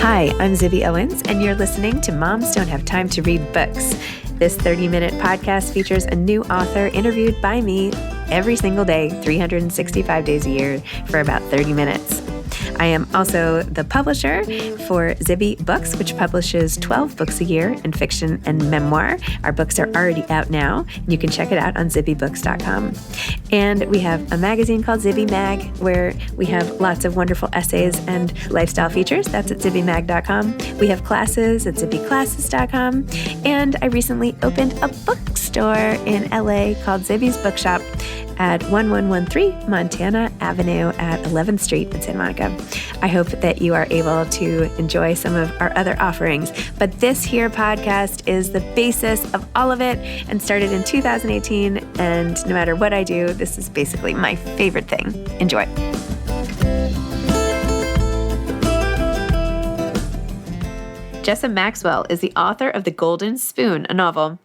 Hi, I'm Zibby Owens, and you're listening to Moms Don't Have Time to Read Books. This 30-minute podcast features a new author interviewed by me every single day, 365 days a year, for about 30 minutes. I am also the publisher for Zibby Books, which publishes 12 books a year in fiction and memoir. Our books are already out now. You can check it out on zibbybooks.com. And we have a magazine called Zibby Mag, where we have lots of wonderful essays and lifestyle features. That's at zibbymag.com. We have classes at zibbyclasses.com. And I recently opened a bookstore in LA called Zibby's Bookshop at 1113 Montana Avenue at 11th Street in Santa Monica. I hope that you are able to enjoy some of our other offerings. But this here podcast is the basis of all of it and started in 2018. And no matter what I do, this is basically my favorite thing. Enjoy. Jessa Maxwell is the author of The Golden Spoon, a novel.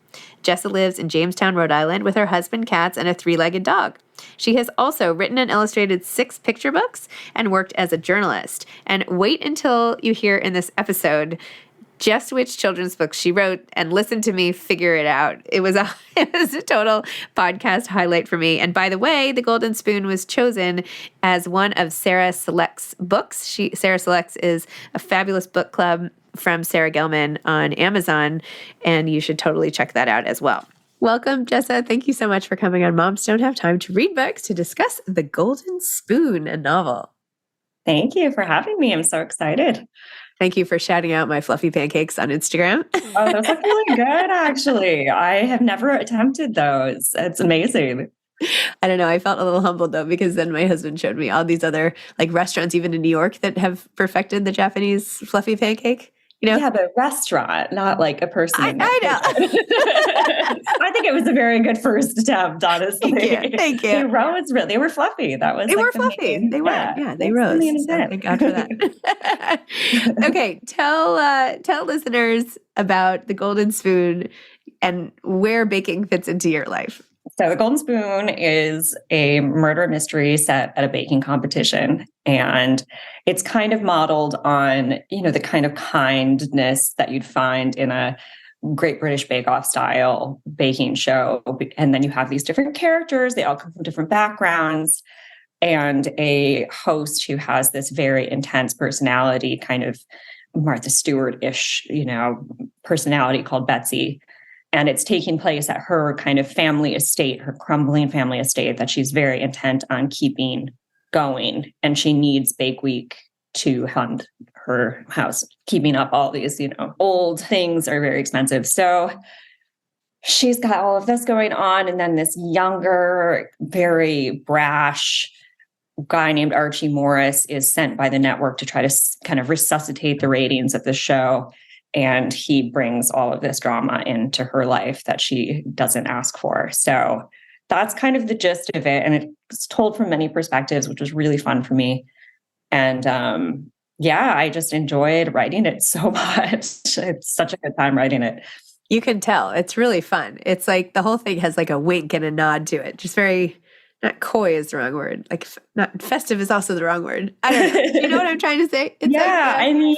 Jessa lives in Jamestown, Rhode Island with her husband, cats, and a 3-legged dog. She has also written and illustrated 6 picture books and worked as a journalist. And wait until you hear in this episode just which children's books she wrote and listen to me figure it out. It was a total podcast highlight for me. And by the way, The Golden Spoon was chosen as one of Sarah Select's books. Sarah Select's is a fabulous book club from Sarah Gelman on Amazon, and you should totally check that out as well. Welcome, Jessa. Thank you so much for coming on Moms Don't Have Time to Read Books to discuss The Golden Spoon, a novel. Thank you for having me. I'm so excited. Thank you for shouting out my fluffy pancakes on Instagram. Oh, those look really good, actually. I have never attempted those. It's amazing. I don't know. I felt a little humbled though, because then my husband showed me all these other restaurants, even in New York, that have perfected the Japanese fluffy pancake. You know? Yeah, but restaurant, not like a person. I know. I think it was a very good first attempt, honestly. Thank you. They were fluffy. They were fluffy. They were. Yeah, they rose. So thank God for that. Okay, tell listeners about The Golden Spoon and where baking fits into your life. So The Golden Spoon is a murder mystery set at a baking competition. And it's kind of modeled on, the kind of kindness that you'd find in a Great British Bakeoff style baking show. And then you have these different characters. They all come from different backgrounds. And a host who has this very intense personality, kind of Martha Stewart-ish, personality called Betsy. And it's taking place at her kind of family estate, her crumbling family estate that she's very intent on keeping going. And she needs Bake Week to fund her house. Keeping up all these, old things are very expensive. So she's got all of this going on. And then this younger, very brash guy named Archie Morris is sent by the network to try to kind of resuscitate the ratings of the show. And he brings all of this drama into her life that she doesn't ask for. So that's kind of the gist of it. And it's told from many perspectives, which was really fun for me. And I just enjoyed writing it so much. It's such a good time writing it. You can tell. It's really fun. It's like the whole thing has like a wink and a nod to it. Just very... Not coy is the wrong word. Not festive is also the wrong word. I don't know. You know what I'm trying to say? It's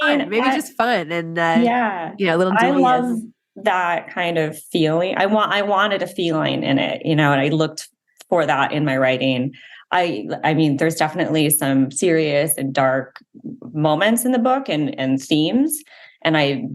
fun. Maybe just fun and little. I love that kind of feeling. I wanted a feeling in it, and I looked for that in my writing. I mean, there's definitely some serious and dark moments in the book and themes, and I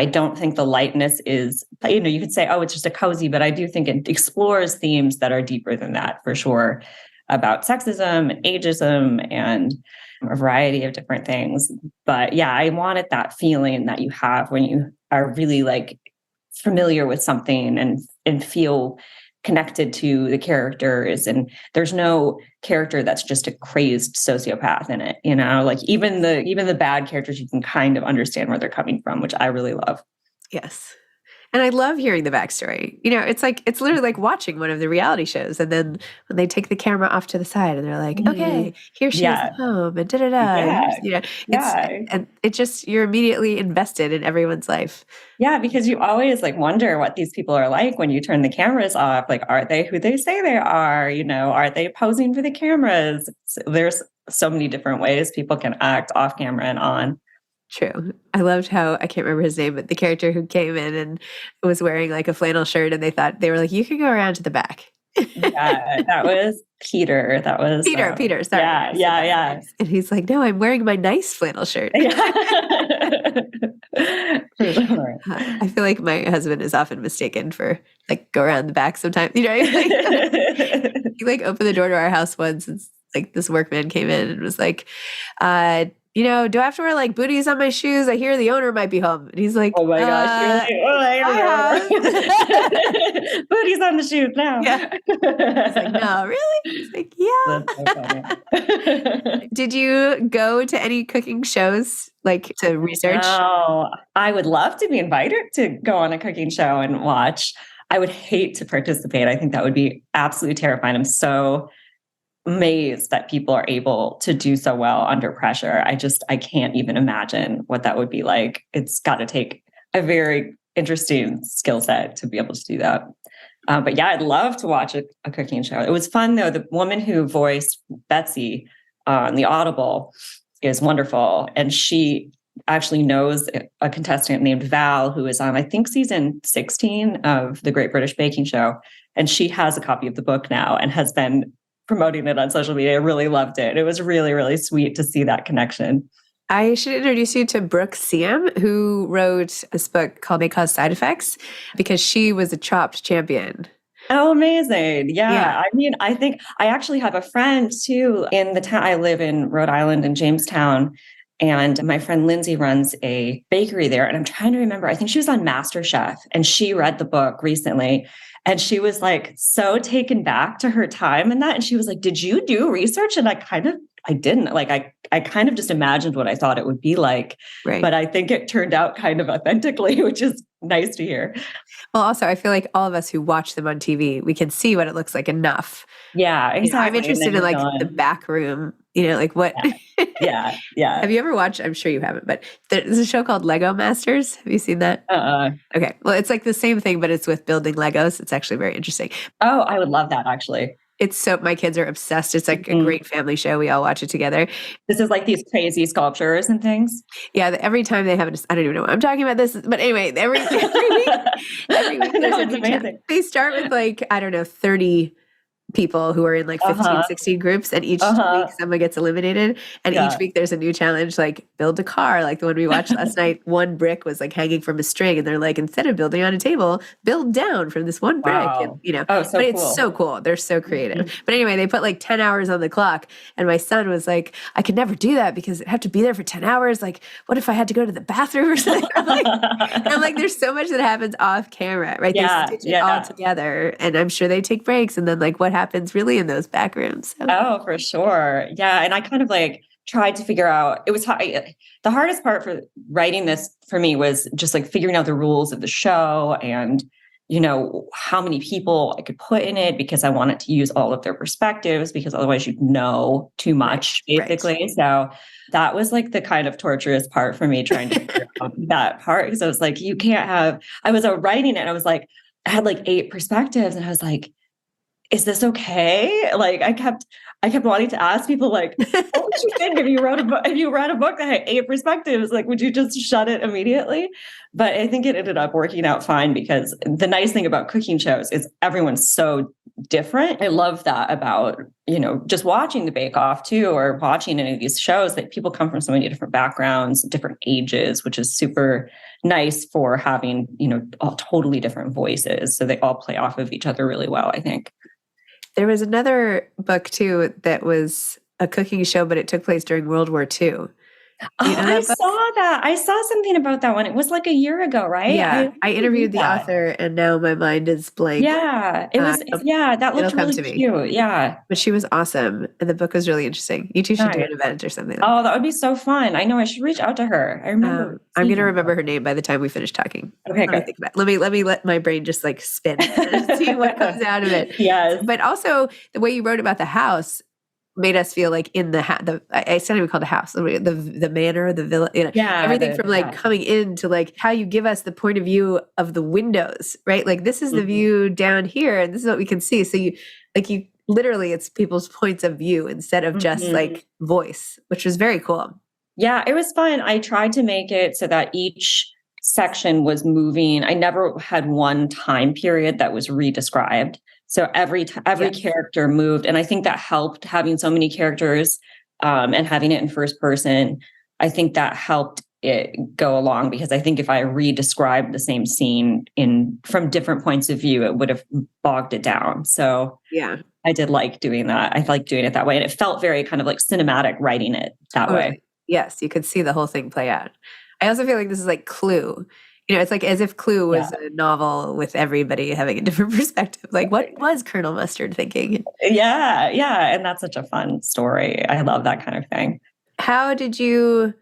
don't think the lightness is, you could say, oh, it's just a cozy, but I do think it explores themes that are deeper than that for sure, about sexism and ageism and a variety of different things. But yeah, I wanted that feeling that you have when you are really familiar with something and feel connected to the characters. And there's no character that's just a crazed sociopath in it, even the bad characters, you can kind of understand where they're coming from, which I really love. Yes. And I love hearing the backstory. It's literally like watching one of the reality shows. And then when they take the camera off to the side and they're like, okay, here she is at home and da-da-da. And it just, you're immediately invested in everyone's life. Yeah, because you always wonder what these people are like when you turn the cameras off. Are they who they say they are? Are they posing for the cameras? There's so many different ways people can act off camera and on. True. I loved how, I can't remember his name, but the character who came in and was wearing like a flannel shirt and they were like, you can go around to the back. Yeah, that was Peter. That was Peter, sorry. Yeah. And he's like, no, I'm wearing my nice flannel shirt. Yeah. For sure. I feel like my husband is often mistaken for like go around the back sometimes. You know, he like opened the door to our house once and like this workman came in and was like, do I have to wear like booties on my shoes? I hear the owner might be home. And he's like, oh my gosh, booties on the shoes now. Yeah. He's like, no, really? He's like, yeah. That's so funny. Did you go to any cooking shows like to research? Oh, I would love to be invited to go on a cooking show and watch. I would hate to participate. I think that would be absolutely terrifying. I'm so amazed that people are able to do so well under pressure. I can't even imagine what that would be like. It's got to take a very interesting skill set to be able to do that. But yeah, I'd love to watch a cooking show. It was fun though. The woman who voiced Betsy on the Audible is wonderful. And she actually knows a contestant named Val, who is on, I think, season 16 of the Great British Baking Show. And she has a copy of the book now and has been promoting it on social media. I really loved it. It was really, really sweet to see that connection. I should introduce you to Brooke Siam, who wrote this book called May Cause Side Effects, because she was a Chopped champion. Oh, amazing. Yeah. I mean, I think I actually have a friend too in the town. I live in Rhode Island in Jamestown. And my friend Lindsay runs a bakery there. And I'm trying to remember, I think she was on MasterChef and she read the book recently. And she was like so taken back to her time in that. And she was like, did you do research? And I didn't. Like, I kind of just imagined what I thought it would be like. Right. But I think it turned out kind of authentically, which is nice to hear. Well, also, I feel like all of us who watch them on TV, we can see what it looks like enough. Yeah, exactly. I'm interested in like the back room, like what. Yeah. Have you ever watched, I'm sure you haven't, but there's a show called Lego Masters. Have you seen that? Okay. Well, it's like the same thing, but it's with building Legos. It's actually very interesting. Oh, I would love that actually. My kids are obsessed. It's like a great family show. We all watch it together. This is like these crazy sculptures and things. Yeah. Every time they have it, I don't even know what I'm talking about this, but anyway, every week it's amazing. They start with like, I don't know, 30 people who are in like 15, 16 groups, and each week someone gets eliminated, and each week there's a new challenge, like build a car, like the one we watched last night. One brick was like hanging from a string, and they're like, instead of building on a table, build down from this one brick. Wow. And, but it's so cool. They're so creative. But anyway, they put like 10 hours on the clock, and my son was like, I could never do that because I have to be there for 10 hours. Like, what if I had to go to the bathroom or something? I'm like, there's so much that happens off camera, right? They stitch it all together, and I'm sure they take breaks, and then like what happens really in those back rooms. So. Oh, for sure. Yeah. And I kind of like tried to figure out, the hardest part for writing this for me was just like figuring out the rules of the show and, how many people I could put in it, because I wanted to use all of their perspectives, because otherwise you'd know too much, basically. Right. So that was like the kind of torturous part for me, trying to figure out that part. Because I was like, I was writing it and I was like, I had like 8 perspectives and I was like, is this okay? Like I kept wanting to ask people like, what would you think if you read a book that had 8 perspectives? Like, would you just shut it immediately? But I think it ended up working out fine, because the nice thing about cooking shows is everyone's so different. I love that about, just watching the Bakeoff too, or watching any of these shows, that people come from so many different backgrounds, different ages, which is super nice for having, all totally different voices. So they all play off of each other really well, I think. There was another book too that was a cooking show, but it took place during World War II. I saw that. I saw something about that one. It was like a year ago, right? Yeah. I interviewed the author, and now my mind is blank. Yeah. It was, that looked really cute. Yeah. But she was awesome. And the book was really interesting. You two should do an event or something. Oh, that would be so fun. I know. I should reach out to her. I remember. I'm going to remember her name by the time we finish talking. Okay, good. Let me let my brain just like spin and see what comes out of it. Yes. But also the way you wrote about the house made us feel like in it's not even called a house, the manor, the villa, everything from like coming in to like how you give us the point of view of the windows, right? Like this is the view down here, and this is what we can see. So you literally, it's people's points of view instead of just like voice, which was very cool. Yeah, it was fun. I tried to make it so that each section was moving. I never had one time period that was redescribed. So every Yes. character moved, and I think that helped having so many characters and having it in first person. I think that helped it go along because I think if I re-described the same scene in from different points of view, it would have bogged it down. So Yeah. I did like doing that. I like doing it that way, and it felt very kind of like cinematic writing it that way. Yes, you could see the whole thing play out. I also feel like this is like Clue. You know, it's like as if Clue was a novel with everybody having a different perspective. Like, what was Colonel Mustard thinking? Yeah, yeah. And that's such a fun story. I love that kind of thing. How did you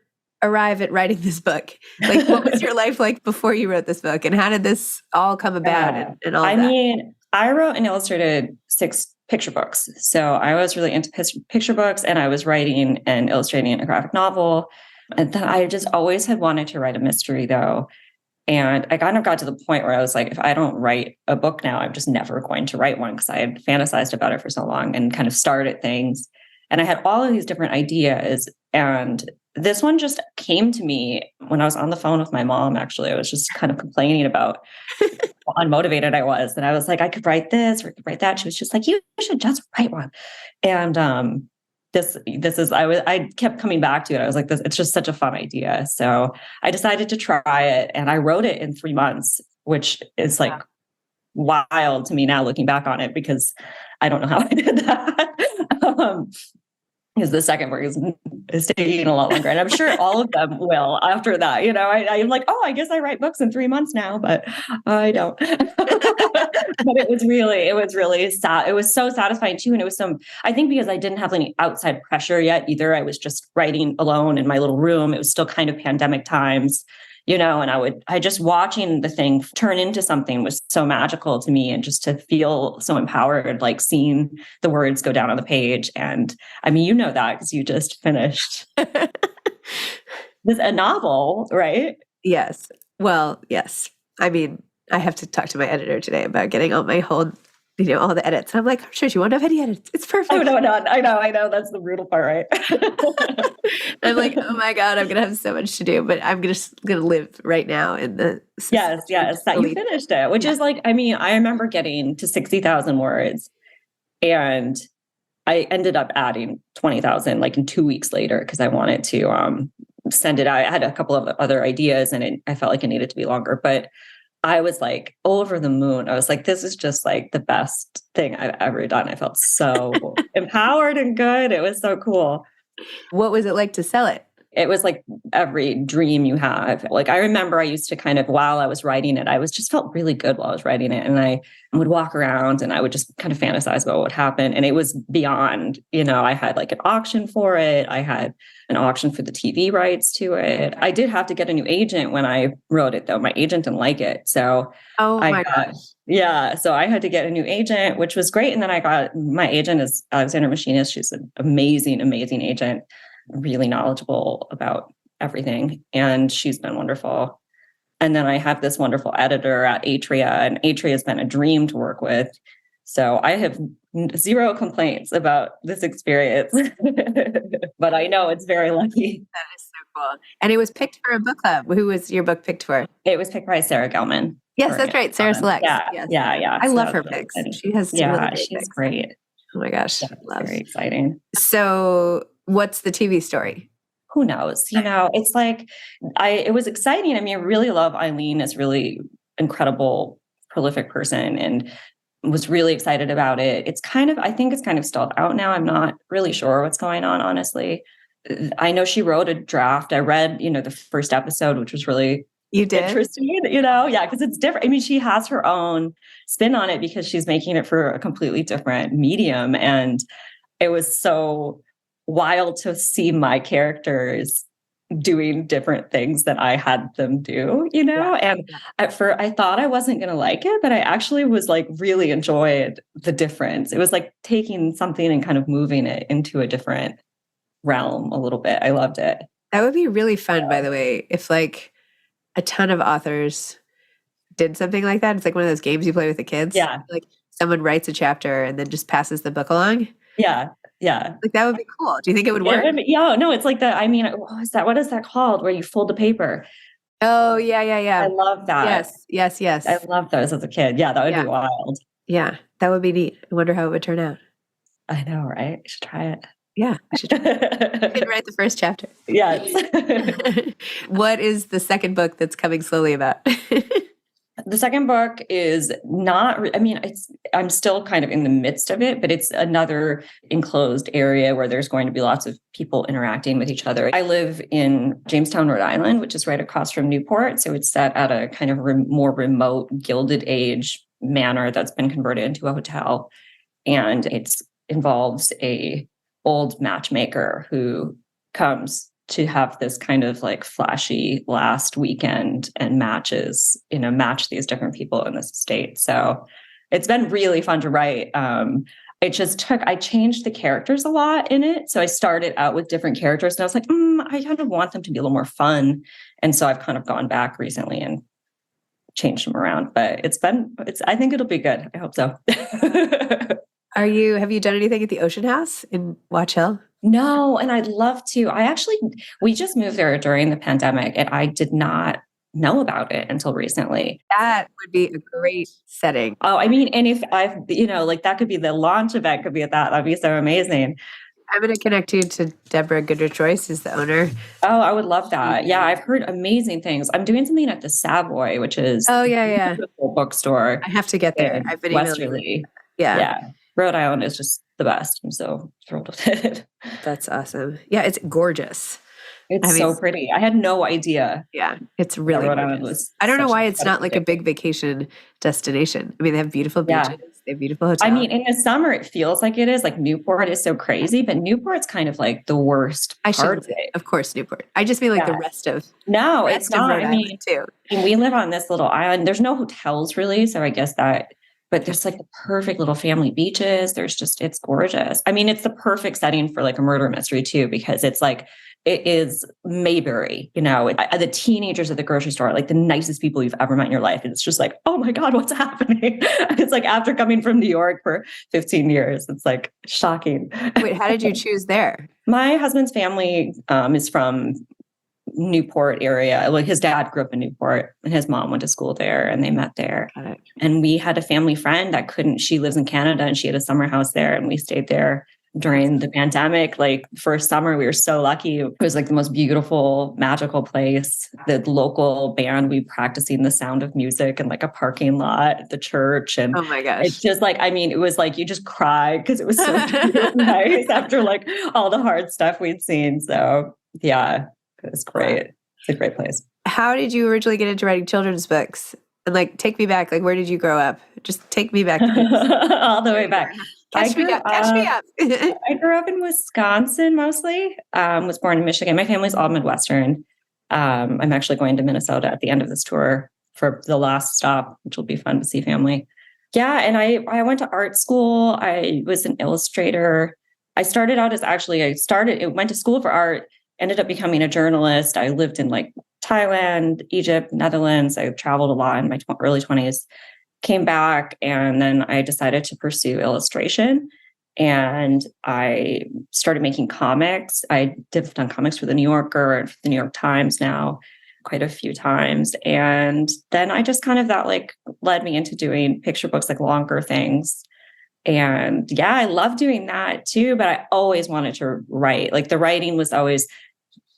arrive at writing this book? Like, what was your life like before you wrote this book? And how did this all come about and all I that? mean, I wrote and illustrated 6 picture books. So I was really into picture books, and I was writing and illustrating a graphic novel. And then I just always had wanted to write a mystery, though. And I kind of got to the point where I was like, if I don't write a book now, I'm just never going to write one because I had fantasized about it for so long and kind of started things. And I had all of these different ideas. And this one just came to me when I was on the phone with my mom, actually. I was just kind of complaining about how unmotivated I was. And I was like, I could write this or I could write that. She was just like, you should just write one. And this is I kept coming back to it. I was like, it's just such a fun idea. So I decided to try it, and I wrote it in 3 months, which is like wild to me now looking back on it because I don't know how I did that. Because the second book is taking a lot longer, and I'm sure all of them will after that. You know, I'm like, oh, I guess I write books in 3 months now, but I don't. But it was really sad. It was so satisfying too, and it was I think because I didn't have any outside pressure yet either. I was just writing alone in my little room. It was still kind of pandemic times. You know, and I just watching the thing turn into something was so magical to me, and just to feel so empowered, like seeing the words go down on the page. And I mean, you know that because you just finished a novel, right? Yes. Well, yes. I mean, I have to talk to my editor today about getting all my whole, all the edits. I'm like, I'm sure she won't have any edits. It's perfect. Oh, no. I know. That's the brutal part, right? I'm like, oh my God, I'm going to have so much to do, but I'm just going to live right now in the. Yes. That you finished it, which is like, I mean, I remember getting to 60,000 words, and I ended up adding 20,000 like in 2 weeks later because I wanted to send it out. I had a couple of other ideas, and I felt like it needed to be longer, but I was like over the moon. I was like, this is just like the best thing I've ever done. I felt so empowered and good. It was so cool. What was it like to sell it? It was like every dream you have. Like, I remember I used to kind of, while I was writing it, I just felt really good while I was writing it. And I would walk around and I would just kind of fantasize about what would happen. And it was beyond, I had like an auction for it. I had an auction for the TV rights to it. I did have to get a new agent when I wrote it, though. My agent didn't like it. So so I had to get a new agent, which was great. And then I got, my agent is Alexander Machinist. She's an amazing, amazing agent, really knowledgeable about everything. And she's been wonderful. And then I have this wonderful editor at Atria, and Atria has been a dream to work with. So I have 0 complaints about this experience, but I know it's very lucky. That is so cool. And it was picked for a book club. Who was your book picked for? It was picked by Sarah Gelman. Yes, that's right. Sarah selects. Yeah. I love her picks. She has really great she's picks. Great. Oh my gosh. Yeah, very exciting. So what's the TV story? Who knows? It's like, it was exciting. I mean, I really love Eileen as really incredible, prolific person, and was really excited about it. I think it's kind of stalled out now. I'm not really sure what's going on, honestly. I know she wrote a draft. I read, the first episode, which was really interesting, because it's different. I mean, she has her own spin on it because she's making it for a completely different medium. And it was so wild to see my characters doing different things that I had them do, and at first I thought I wasn't going to like it, but I actually was like really enjoyed the difference. It was like taking something and kind of moving it into a different realm a little bit. I loved it. That would be really fun, by the way, if like a ton of authors did something like that. It's like one of those games you play with the kids. Yeah. Like someone writes a chapter and then just passes the book along. Yeah. Yeah. Like that would be cool. Do you think it would work? Yeah, no, it's like what is that called? Where you fold the paper? Oh, yeah, yeah, yeah. I love that. Yes. I love those as a kid. Yeah, that would be wild. Yeah, that would be neat. I wonder how it would turn out. I know, right? You should try it. Yeah, I should try it. You could write the first chapter. Yes. What is the second book that's coming slowly about? The second book is I'm still kind of in the midst of it, but it's another enclosed area where there's going to be lots of people interacting with each other. I live in Jamestown, Rhode Island, which is right across from Newport. So it's set at a kind of more remote Gilded Age manor that's been converted into a hotel. And it involves a old matchmaker who comes to have this kind of like flashy last weekend and match these different people in this estate. So it's been really fun to write. I changed the characters a lot in it. So I started out with different characters and I was like, I kind of want them to be a little more fun. And so I've kind of gone back recently and changed them around, but I think it'll be good. I hope so. Have you done anything at the Ocean House in Watch Hill? No, and I'd love to. We just moved there during the pandemic and I did not know about it until recently. That would be a great setting. Oh, I mean, and if that could be the launch event, could be at that. That'd be so amazing. I'm going to connect you to Deborah Goodrich Royce, who's the owner. Oh, I would love that. Yeah, I've heard amazing things. I'm doing something at the Savoy, which is a beautiful bookstore. I have to get there. I've been Westerly. Yeah. Rhode Island is just the best. I'm so thrilled with it. That's awesome. Yeah, it's gorgeous. It's so pretty. I had no idea. Yeah, it's really Rhode Island was. I don't know why it's not like a big vacation destination. I mean, they have beautiful beaches. Yeah. They have beautiful hotels. I mean, in the summer, it feels like it is. Like Newport is so crazy, but Newport's kind of like the worst part of it. Of course, Newport. I just mean like the rest of. No, it's not. I mean, too. And we live on this little island. There's no hotels really, so I guess that. But there's like the perfect little family beaches. It's gorgeous. I mean, it's the perfect setting for like a murder mystery too, because it is Mayberry, the teenagers at the grocery store, like the nicest people you've ever met in your life. And it's just like, oh my God, what's happening? It's like after coming from New York for 15 years, it's like shocking. Wait, how did you choose there? My husband's family is from Newport area. Like his dad grew up in Newport and his mom went to school there and they met there. And we had a family friend she lives in Canada and she had a summer house there and we stayed there during the pandemic. Like first summer, we were so lucky. It was like the most beautiful, magical place. The local band, we practicing The Sound of Music in like a parking lot at the church. And oh my gosh. It's just like, I mean, it was like, you just cried because it was so nice after like all the hard stuff we'd seen. So yeah. It's great. It's a great place. How did you originally get into writing children's books? And like, take me back. Like, where did you grow up? Just take me back. All the way back. Catch me up. I grew up in Wisconsin mostly. Was born in Michigan. My family's all Midwestern. I'm actually going to Minnesota at the end of this tour for the last stop, which will be fun to see family. Yeah. And I went to art school. I was an illustrator. I started out as went to school for art. Ended up becoming a journalist. I lived in like Thailand, Egypt, Netherlands. I traveled a lot in my early 20s, came back, and then I decided to pursue illustration. And I started making comics. I've done comics for the New Yorker and for the New York Times now quite a few times. And then I just kind of that like led me into doing picture books, like longer things. And yeah, I love doing that too, but I always wanted to write. Like the writing was always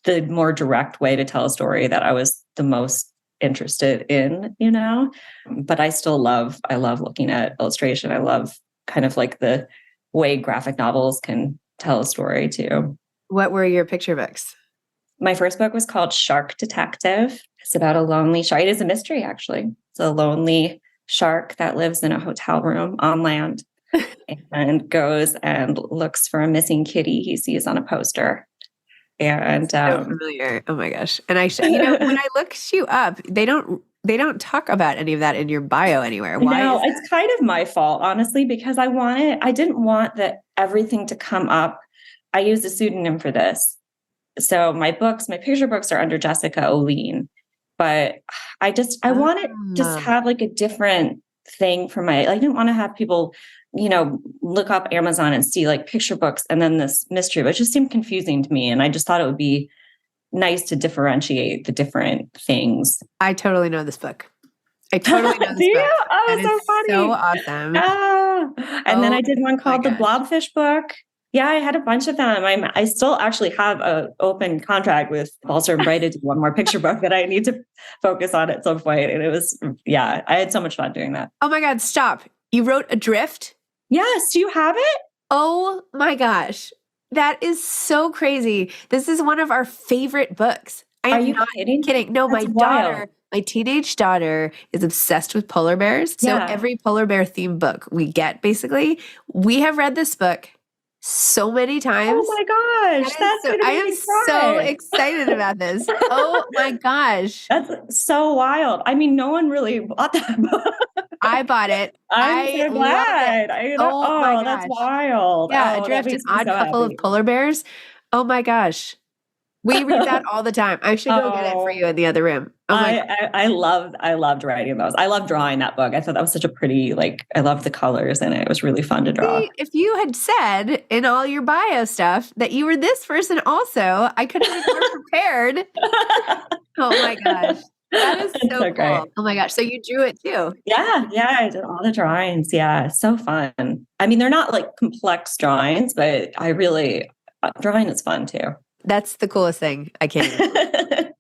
the more direct way to tell a story that I was the most interested in, but I love looking at illustration. I love kind of like the way graphic novels can tell a story too. What were your picture books? My first book was called Shark Detective. It's about a lonely shark. It is a mystery, actually. It's a lonely shark that lives in a hotel room on land and goes and looks for a missing kitty he sees on a poster. And so familiar. Oh my gosh. And when I looked you up, they don't talk about any of that in your bio anywhere. Why? No, it's kind of my fault, honestly, because I didn't want everything to come up. I used a pseudonym for this. So my picture books are under Jessica O'Lean, but I want to just have like a different thing for I didn't want to have people, look up Amazon and see like picture books and then this mystery, but it just seemed confusing to me. And I just thought it would be nice to differentiate the different things. I totally know this book. I totally know this book. Oh, that so is funny. So awesome. And then I did one called the Blobfish book. Yeah, I had a bunch of them. I still actually have an open contract with also invited to one more picture book that I need to focus on at some point. And it was, I had so much fun doing that. Oh my God, stop. You wrote Adrift? Yes. Do you have it? Oh my gosh. That is so crazy. This is one of our favorite books. Are you not kidding? No, That's my wild. daughter, my teenage daughter is obsessed with polar bears. So every polar bear themed book we get, basically, we have read this book so many times. Oh my gosh. I am so excited about this. Oh my gosh. That's so wild. I mean, no one really bought that book. I bought it. I'm so glad. Oh my gosh. That's wild. Yeah, Adrift, an odd couple of polar bears. Oh my gosh. We read that all the time. I should go get it for you in the other room. I loved writing those. I loved drawing that book. I thought that was such a pretty, I loved the colors in it. It was really fun to draw. See, if you had said in all your bio stuff that you were this person also, I could have been more prepared. Oh my gosh. That is so cool. Great. Oh my gosh. So you drew it too? Yeah. I did all the drawings. Yeah. So fun. I mean, they're not like complex drawings, but drawing is fun too. That's the coolest thing. I can't even.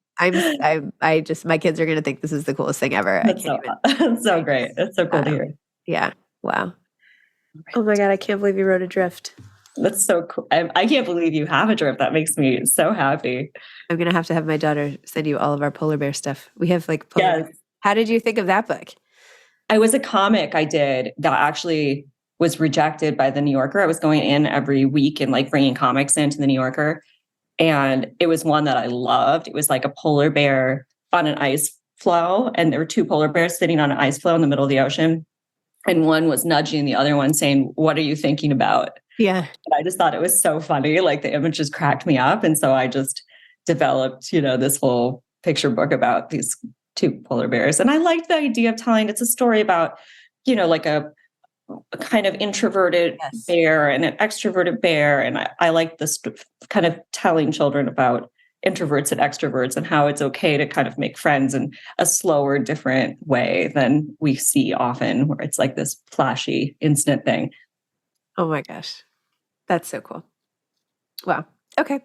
My kids are going to think this is the coolest thing ever. That's so great. It's so cool to hear. Yeah. Wow. Oh my God. I can't believe you wrote Adrift. That's so cool. I can't believe you have Adrift. That makes me so happy. I'm going to have my daughter send you all of our polar bear stuff. We have polar bears. How did you think of that book? It was a comic I did that actually was rejected by the New Yorker. I was going in every week and bringing comics into the New Yorker. And it was one that I loved. It was like a polar bear on an ice floe. And there were two polar bears sitting on an ice floe in the middle of the ocean. And one was nudging the other one saying, "What are you thinking about?" Yeah. And I just thought it was so funny. The image just cracked me up. And so I just developed, this whole picture book about these two polar bears. And I liked the idea of telling, it's a story about, a kind of introverted bear and an extroverted bear. And I like this kind of telling children about introverts and extroverts and how it's okay to kind of make friends in a slower, different way than we see often, where it's like this flashy, instant thing. Oh my gosh. That's so cool. Wow. Okay.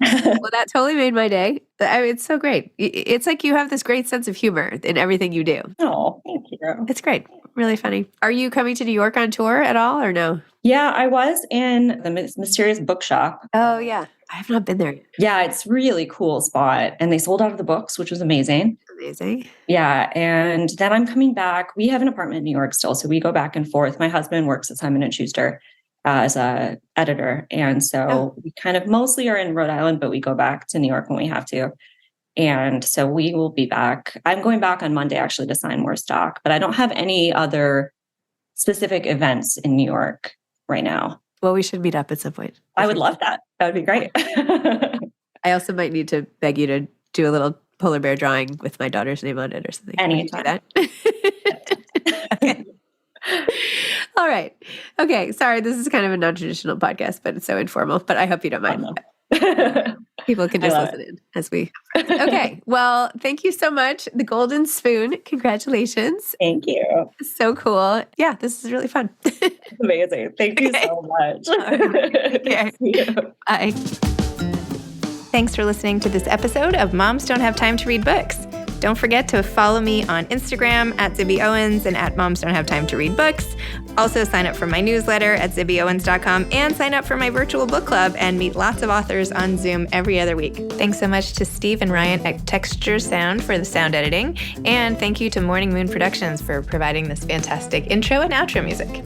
Well, that totally made my day. It's so great. It's like you have this great sense of humor in everything you do. Oh, thank you. It's great. Really funny. Are you coming to New York on tour at all or no? Yeah, I was in the Mysterious Bookshop. Oh, yeah. I have not been there yet. Yeah, it's really cool spot. And they sold out of the books, which was amazing. Amazing. Yeah. And then I'm coming back. We have an apartment in New York still, so we go back and forth. My husband works at Simon & Schuster as a editor. And so we kind of mostly are in Rhode Island, but we go back to New York when we have to. And so we will be back. I'm going back on Monday actually to sign more stock, but I don't have any other specific events in New York right now. Well, we should meet up at some point. I would love that. That would be great. I also might need to beg you to do a little polar bear drawing with my daughter's name on it or something. Anytime. Can you do that? Okay. All right. Okay. Sorry, this is kind of a non-traditional podcast, but it's so informal, but I hope you don't mind. People can just listen in as we. Okay. Well, thank you so much. The Golden Spoon. Congratulations. Thank you. So cool. Yeah, this is really fun. Amazing. Thank you so much. Okay. Bye. Thanks for listening to this episode of Moms Don't Have Time to Read Books. Don't forget to follow me on Instagram at Zibby Owens and at Moms Don't Have Time to Read Books. Also sign up for my newsletter at zibbyowens.com and sign up for my virtual book club and meet lots of authors on Zoom every other week. Thanks so much to Steve and Ryan at Texture Sound for the sound editing. And thank you to Morning Moon Productions for providing this fantastic intro and outro music.